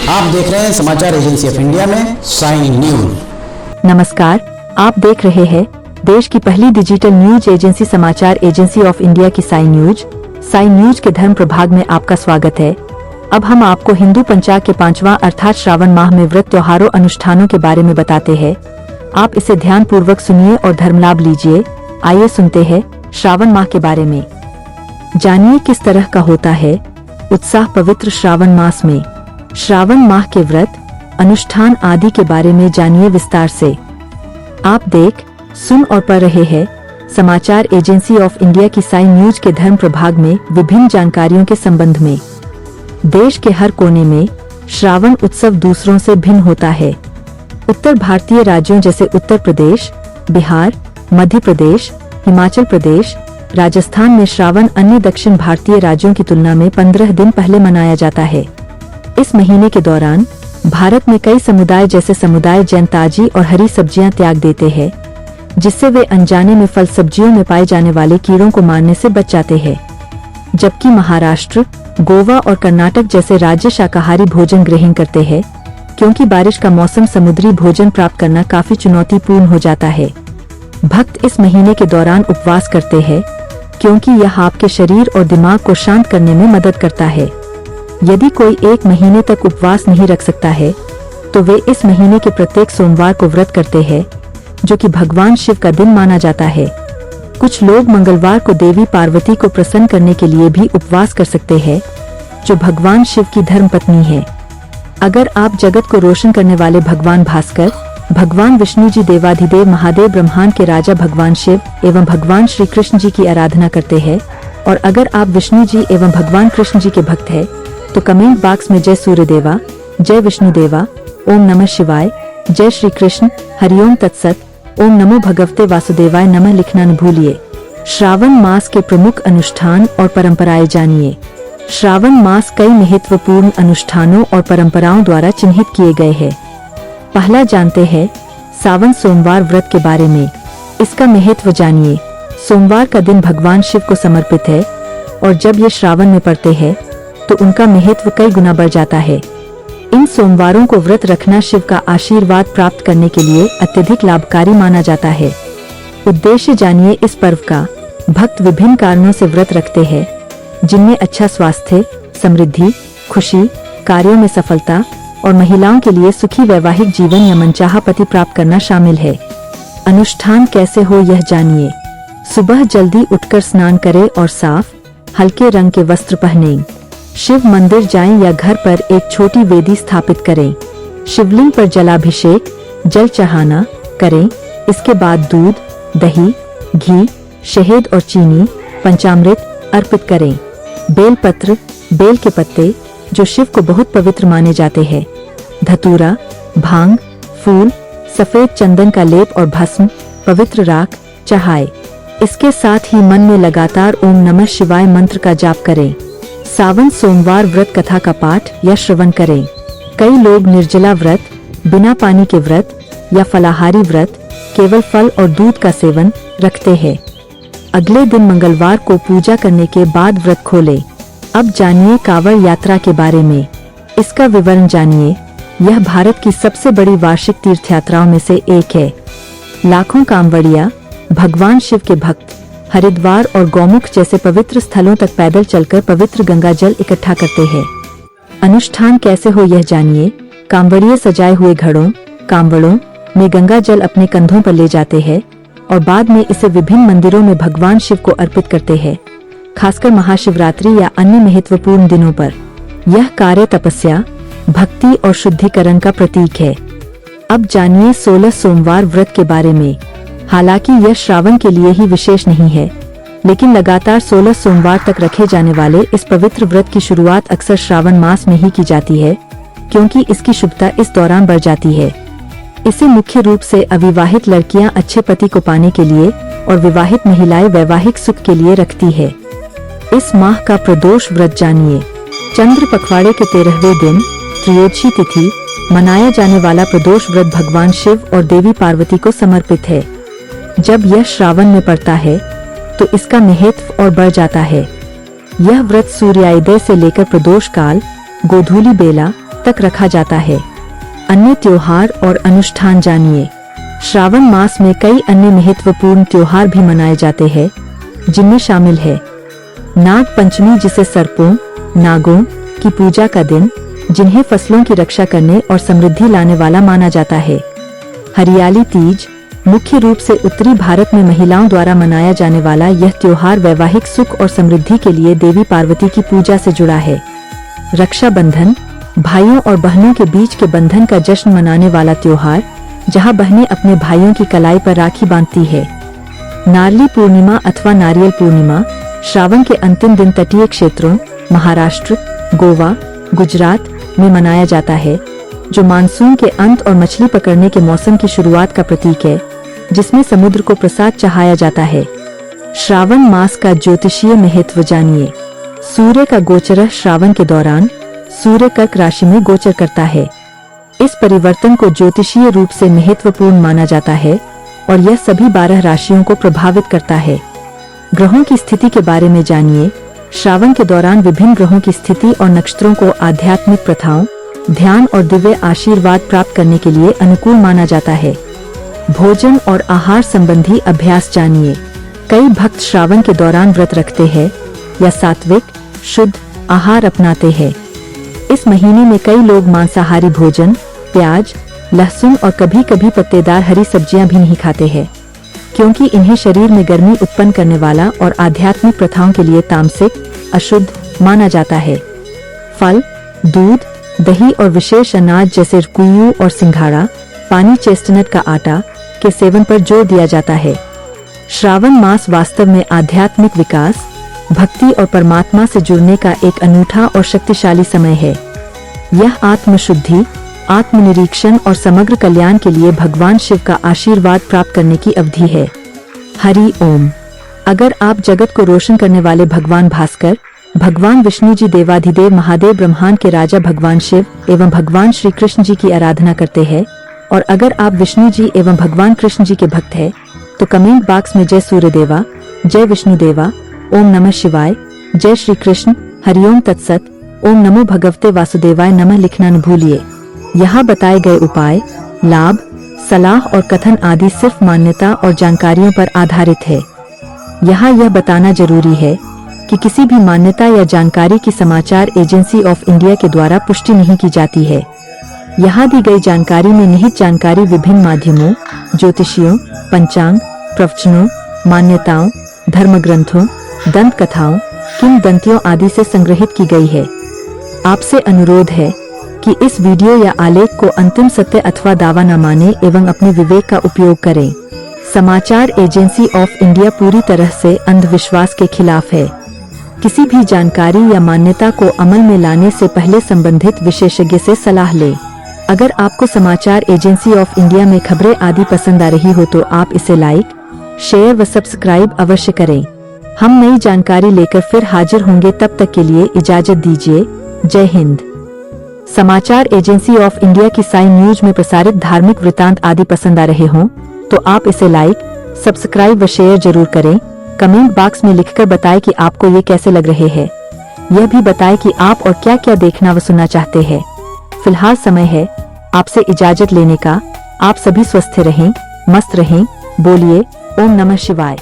आप देख रहे हैं समाचार एजेंसी ऑफ इंडिया में साइन न्यूज। नमस्कार, आप देख रहे हैं देश की पहली डिजिटल न्यूज एजेंसी समाचार एजेंसी ऑफ इंडिया की साइन न्यूज। साइन न्यूज के धर्म प्रभाग में आपका स्वागत है। अब हम आपको हिंदू पंचाग के 5वां अर्थात श्रावण माह में व्रत त्योहारों अनुष्ठानों के बारे में बताते हैं। आप इसे ध्यान पूर्वक सुनिए और धर्म लाभ लीजिए। आइए सुनते हैं श्रावण माह के बारे में। जानिए किस तरह का होता है उत्साह पवित्र श्रावण मास में। श्रावण माह के व्रत अनुष्ठान आदि के बारे में जानिए विस्तार से। आप देख, सुन और पढ़ रहे हैं समाचार एजेंसी ऑफ इंडिया की साइन न्यूज के धर्म प्रभाग में विभिन्न जानकारियों के संबंध में। देश के हर कोने में श्रावण उत्सव दूसरों से भिन्न होता है। उत्तर भारतीय राज्यों जैसे उत्तर प्रदेश, बिहार, मध्य प्रदेश, हिमाचल प्रदेश, राजस्थान में श्रावण अन्य दक्षिण भारतीय राज्यों की तुलना में 15 दिन पहले मनाया जाता है। इस महीने के दौरान भारत में कई समुदाय जैसे समुदाय जैन ताजी और हरी सब्जियां त्याग देते हैं, जिससे वे अनजाने में फल सब्जियों में पाए जाने वाले कीड़ों को मारने से बच जाते हैं। जबकि महाराष्ट्र, गोवा और कर्नाटक जैसे राज्य शाकाहारी भोजन ग्रहण करते हैं, क्योंकि बारिश का मौसम समुद्री भोजन प्राप्त करना काफी चुनौतीपूर्ण हो जाता है। भक्त इस महीने के दौरान उपवास करते हैं, क्योंकि यह आपके शरीर और दिमाग को शांत करने में मदद करता है। यदि कोई एक महीने तक उपवास नहीं रख सकता है, तो वे इस महीने के प्रत्येक सोमवार को व्रत करते हैं, जो कि भगवान शिव का दिन माना जाता है। कुछ लोग मंगलवार को देवी पार्वती को प्रसन्न करने के लिए भी उपवास कर सकते हैं, जो भगवान शिव की धर्मपत्नी है। अगर आप जगत को रोशन करने वाले भगवान भास्कर, भगवान विष्णु जी, देवाधिदेव महादेव, ब्रह्मांड के राजा भगवान शिव एवं भगवान श्री कृष्ण जी की आराधना करते हैं, और अगर आप विष्णु जी एवं भगवान कृष्ण जी के भक्त हैं, तो कमेंट बॉक्स में जय सूर्यदेवा, जय विष्णुदेवा, ओम नमः शिवाय, जय श्री कृष्ण, हरिओम तत्सत, ओम नमो भगवते वासुदेवाय नमः लिखना न भूलिए। श्रावण मास के प्रमुख अनुष्ठान और परंपराएं जानिए। श्रावण मास कई महत्वपूर्ण अनुष्ठानों और परंपराओं द्वारा चिन्हित किए गए हैं। पहला जानते हैं सावन सोमवार व्रत के बारे में। इसका महत्व जानिए। सोमवार का दिन भगवान शिव को समर्पित है, और जब ये श्रावण में पड़ते हैं तो उनका महत्व कई गुना बढ़ जाता है। इन सोमवारों को व्रत रखना शिव का आशीर्वाद प्राप्त करने के लिए अत्यधिक लाभकारी माना जाता है। उद्देश्य जानिए इस पर्व का। भक्त विभिन्न कारणों से व्रत रखते हैं, जिनमें अच्छा स्वास्थ्य, समृद्धि, खुशी, कार्यों में सफलता और महिलाओं के लिए सुखी वैवाहिक जीवन या मनचाहा पति प्राप्त करना शामिल है। अनुष्ठान कैसे हो यह जानिए। सुबह जल्दी उठकर स्नान करें और साफ, हल्के रंग के वस्त्र पहनें। शिव मंदिर जाएं या घर पर एक छोटी वेदी स्थापित करें। शिवलिंग पर जलाभिषेक, जल चढ़ाना करें। इसके बाद दूध, दही, घी, शहद और चीनी, पंचामृत अर्पित करें। बेलपत्र, बेल के पत्ते जो शिव को बहुत पवित्र माने जाते हैं, धतूरा, भांग, फूल, सफेद चंदन का लेप और भस्म, पवित्र राख चढ़ाए। इसके साथ ही मन में लगातार ओम नमः शिवाय मंत्र का जाप करें। सावन सोमवार व्रत कथा का पाठ या श्रवण करें। कई लोग निर्जला व्रत, बिना पानी के व्रत या फलाहारी व्रत, केवल फल और दूध का सेवन रखते हैं। अगले दिन मंगलवार को पूजा करने के बाद व्रत खोलें। अब जानिए कांवड़ यात्रा के बारे में। इसका विवरण जानिए। यह भारत की सबसे बड़ी वार्षिक तीर्थ यात्राओं में से एक है। लाखों कांवड़िया भगवान शिव के भक्त हरिद्वार और गौमुख जैसे पवित्र स्थलों तक पैदल चलकर पवित्र गंगा जल इकट्ठा करते हैं। अनुष्ठान कैसे हो यह जानिए। कांवड़िए सजाए हुए घड़ों, कांवड़ों में गंगा जल अपने कंधों पर ले जाते हैं और बाद में इसे विभिन्न मंदिरों में भगवान शिव को अर्पित करते हैं, खासकर महाशिवरात्रि या अन्य महत्वपूर्ण दिनों पर। यह कार्य तपस्या, भक्ति और शुद्धिकरण का प्रतीक है। अब जानिए 16 सोमवार व्रत के बारे में। हालांकि यह श्रावण के लिए ही विशेष नहीं है, लेकिन लगातार 16 सोमवार तक रखे जाने वाले इस पवित्र व्रत की शुरुआत अक्सर श्रावण मास में ही की जाती है, क्योंकि इसकी शुभता इस दौरान बढ़ जाती है। इसे मुख्य रूप से अविवाहित लड़कियां अच्छे पति को पाने के लिए और विवाहित महिलाएं वैवाहिक सुख के लिए रखती है। इस माह का प्रदोष व्रत जानिए। चंद्र पखवाड़े के 13वें दिन त्रयोदशी तिथि मनाया जाने वाला प्रदोष व्रत भगवान शिव और देवी पार्वती को समर्पित है। जब यह श्रावण में पड़ता है तो इसका महत्व और बढ़ जाता है। यह व्रत सूर्योदय से लेकर प्रदोष काल, गोधूली बेला तक रखा जाता है। अन्य त्योहार और अनुष्ठान जानिए। श्रावण मास में कई अन्य महत्वपूर्ण त्योहार भी मनाए जाते हैं, जिनमें शामिल है नाग पंचमी, जिसे सर्पों नागों की पूजा का दिन, जिन्हें फसलों की रक्षा करने और समृद्धि लाने वाला माना जाता है। हरियाली तीज, मुख्य रूप से उत्तरी भारत में महिलाओं द्वारा मनाया जाने वाला यह त्योहार वैवाहिक सुख और समृद्धि के लिए देवी पार्वती की पूजा से जुड़ा है। रक्षाबंधन, भाइयों और बहनों के बीच के बंधन का जश्न मनाने वाला त्योहार, जहां बहनें अपने भाइयों की कलाई पर राखी बांधती है। नारली पूर्णिमा अथवा नारियल पूर्णिमा, श्रावण के अंतिम दिन तटीय क्षेत्रों महाराष्ट्र, गोवा, गुजरात में मनाया जाता है, जो मानसून के अंत और मछली पकड़ने के मौसम की शुरुआत का प्रतीक है, जिसमें समुद्र को प्रसाद चढ़ाया जाता है। श्रावण मास का ज्योतिषीय महत्व जानिए। सूर्य का गोचर श्रावण के दौरान सूर्य कर्क राशि में गोचर करता है। इस परिवर्तन को ज्योतिषीय रूप से महत्वपूर्ण माना जाता है और यह सभी 12 राशियों को प्रभावित करता है। ग्रहों की स्थिति के बारे में जानिए। श्रावण के दौरान विभिन्न ग्रहों की स्थिति और नक्षत्रों को आध्यात्मिक प्रथाओं, ध्यान और दिव्य आशीर्वाद प्राप्त करने के लिए अनुकूल माना जाता है। भोजन और आहार संबंधी अभ्यास जानिए। कई भक्त श्रावण के दौरान व्रत रखते हैं या सात्विक शुद्ध आहार अपनाते हैं। इस महीने में कई लोग मांसाहारी भोजन, प्याज, लहसुन और कभी-कभी पत्तेदार हरी सब्जियां भी नहीं खाते हैं, क्योंकि इन्हें शरीर में गर्मी उत्पन्न करने वाला और आध्यात्मिक प्रथाओं के लिए तामसिक अशुद्ध माना जाता है। फल, दूध, दही और विशेष अनाज जैसे कुयू और सिंघाड़ा, पानी, चेस्टनट का आटा के सेवन पर जोर दिया जाता है। श्रावण मास वास्तव में आध्यात्मिक विकास, भक्ति और परमात्मा से जुड़ने का एक अनूठा और शक्तिशाली समय है। यह आत्मशुद्धि, आत्मनिरीक्षण और समग्र कल्याण के लिए भगवान शिव का आशीर्वाद प्राप्त करने की अवधि है। हरि ओम। अगर आप जगत को रोशन करने वाले भगवान भास्कर, भगवान विष्णु जी, देवाधिदेव महादेव, ब्रह्मांड के राजा भगवान शिव एवं भगवान श्री कृष्ण जी की आराधना करते हैं, और अगर आप विष्णु जी एवं भगवान कृष्ण जी के भक्त हैं, तो कमेंट बॉक्स में जय सूर्यदेवा, जय विष्णुदेवा, ओम नमः शिवाय, जय श्री कृष्ण, हरिओम तत्सत, ओम नमो भगवते वासुदेवाय नमः लिखना न भूलिए। यहाँ बताए गए उपाय, लाभ, सलाह और कथन आदि सिर्फ मान्यता और जानकारियों पर आधारित है। यहाँ यह बताना जरूरी है कि किसी भी मान्यता या जानकारी की समाचार एजेंसी ऑफ इंडिया के द्वारा पुष्टि नहीं की जाती है। यहाँ दी गई जानकारी में निहित जानकारी विभिन्न माध्यमों, ज्योतिषियों, पंचांग, प्रवचनों, मान्यताओं, धर्म ग्रंथों, दंत कथाओं, किंवदंतियों आदि से संग्रहित की गई है। आपसे अनुरोध है कि इस वीडियो या आलेख को अंतिम सत्य अथवा दावा न माने एवं अपने विवेक का उपयोग करें। समाचार एजेंसी ऑफ इंडिया पूरी तरह से अंधविश्वास के खिलाफ है। किसी भी जानकारी या मान्यता को अमल में लाने से पहले संबंधित विशेषज्ञ से सलाह लें। अगर आपको समाचार एजेंसी ऑफ इंडिया में खबरें आदि पसंद आ रही हो तो आप इसे लाइक, शेयर व सब्सक्राइब अवश्य करें। हम नई जानकारी लेकर फिर हाजिर होंगे, तब तक के लिए इजाजत दीजिए। जय हिंद। समाचार एजेंसी ऑफ इंडिया की साइन न्यूज में प्रसारित धार्मिक वृतांत आदि पसंद आ रहे हों तो आप इसे लाइक, सब्सक्राइब व शेयर जरूर करें। कमेंट बॉक्स में लिखकर बताएं कि आपको ये कैसे लग रहे हैं। यह भी बताएं कि आप और क्या क्या देखना व सुनना चाहते हैं। फिलहाल समय है आपसे इजाजत लेने का। आप सभी स्वस्थ रहें, मस्त रहें। बोलिए ओम नमः शिवाय।